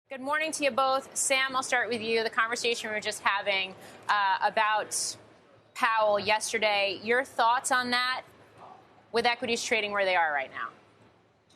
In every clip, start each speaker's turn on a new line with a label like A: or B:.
A: Good morning to you both. Sam, I'll start with you. The conversation we were just having about Powell yesterday, your thoughts on that with equities trading where they are right now?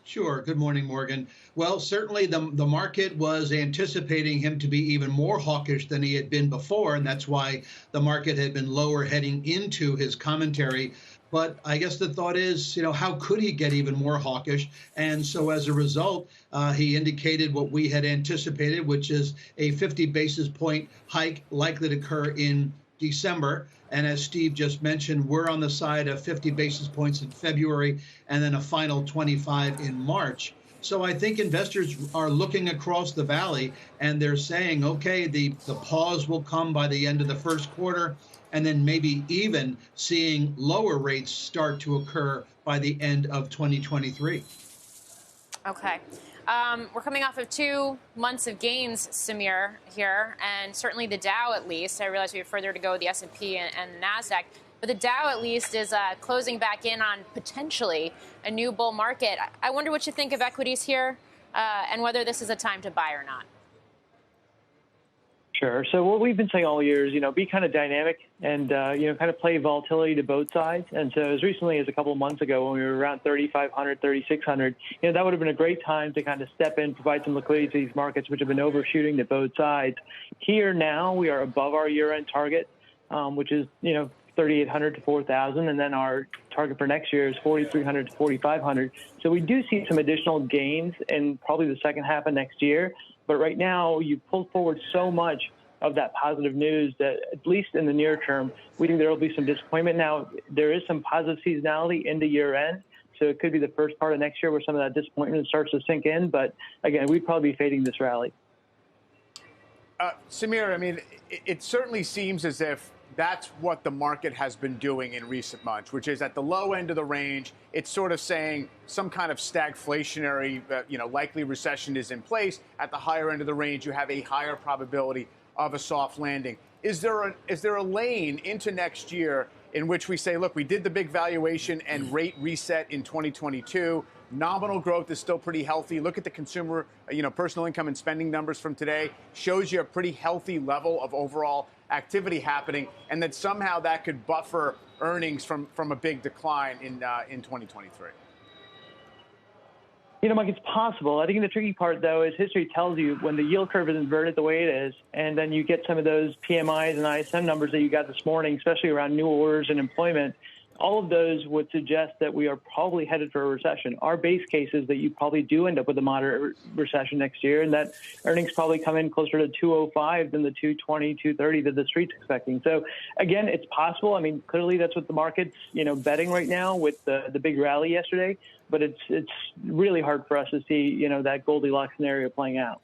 B: Sure. Good morning, Morgan. Well, certainly the market was anticipating him to be even more hawkish than he had been before, and that's why the market had been lower heading into his commentary. But I guess the thought is, how could he get even more hawkish? And so as a result, he indicated what we had anticipated, which is a 50 basis point hike likely to occur in December. And as Steve just mentioned, we're on the side of 50 basis points in February and then a final 25 in March. So I think investors are looking across the valley and they're saying, okay, the pause will come by the end of the first quarter, and then maybe even seeing lower rates start to occur by the end of 2023.
A: Okay. We're coming off of 2 months of gains, Sameer, here, and certainly the Dow at least. I realize we have further to go with the S&P and the NASDAQ, but the Dow at least is closing back in on potentially a new bull market. I wonder what you think of equities here and whether this is a time to buy or not.
C: Sure. So what we've been saying all year is, be kind of dynamic and, kind of play volatility to both sides. And so as recently as a couple of months ago when we were around 3,500, 3,600, that would have been a great time to kind of step in, provide some liquidity to these markets, which have been overshooting to both sides. Here now we are above our year-end target, which is, 3,800 to 4,000. And then our target for next year is 4,300 to 4,500. So we do see some additional gains in probably the second half of next year. But right now, you've pulled forward so much of that positive news that, at least in the near term, we think there will be some disappointment. Now, there is some positive seasonality into year end, so it could be the first part of next year where some of that disappointment starts to sink in. But again, we'd probably be fading this rally.
D: Sameer, I mean, it certainly seems as if that's what the market has been doing in recent months, which is at the low end of the range, it's sort of saying some kind of stagflationary, likely recession is in place. At the higher end of the range, you have a higher probability of a soft landing. Is there a lane into next year in which we say, look, we did the big valuation and rate reset in 2022. Nominal growth is still pretty healthy. Look at the consumer, personal income and spending numbers from today. Shows you a pretty healthy level of overall activity happening, and that somehow that could buffer earnings from a big decline in 2023.
C: Mike, it's possible. I think the tricky part, though, is history tells you when the yield curve is inverted the way it is, and then you get some of those PMIs and ISM numbers that you got this morning, especially around new orders and employment, all of those would suggest that we are probably headed for a recession. Our base case is that you probably do end up with a moderate recession next year, and that earnings probably come in closer to 205 than the 220, 230 that the street's expecting. So, again, it's possible. I mean, clearly that's what the market's, betting right now with the big rally yesterday. But it's really hard for us to see, that Goldilocks scenario playing out.